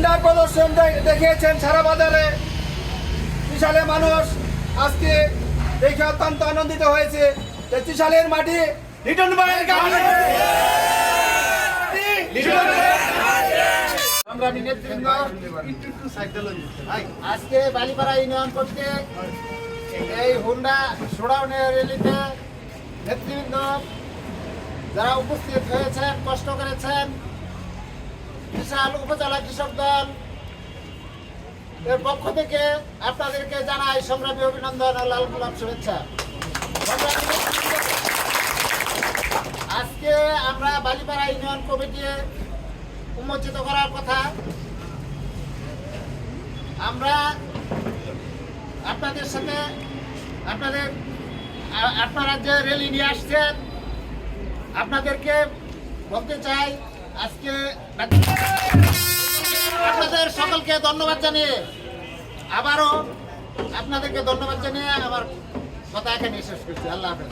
Honda প্রদর্শন দেখিয়েছেন সারা বাজারে। ত্রিশালে মানুষ আজকে দেখে অত্যন্ত আনন্দিত হয়েছে যে ত্রিশালের মাটি লিটন ভাইয়ের গাড়ি। আজকে বালিপাড়া ইউনিয়ন কর্তৃক এই হোন্ডা শোডাউনের র্যালিতে নেতৃবৃন্দ যারা উপস্থিত হয়েছেন, কষ্ট করেছেন, বিশাল উপজেলা কৃষক দল এর পক্ষ থেকে আপনাদেরকে জানাই সংগ্রামী অভিনন্দন ও লাল গোলাপ শুভেচ্ছা। আজকে আমরা বালিপাড়া ইউনিয়ন কমিটি উন্মোচিত করার কথা। আমরা আপনাদের সাথে আপনারা যে র্যালি নিয়ে আসছেন আপনাদেরকে বলতে চাই, আজকে আপনাদের সকলকে ধন্যবাদ জানিয়ে আবারও আপনাদেরকে ধন্যবাদ জানিয়ে আমার কথা এখানে শেষ করছি। আল্লাহ হাফেজ।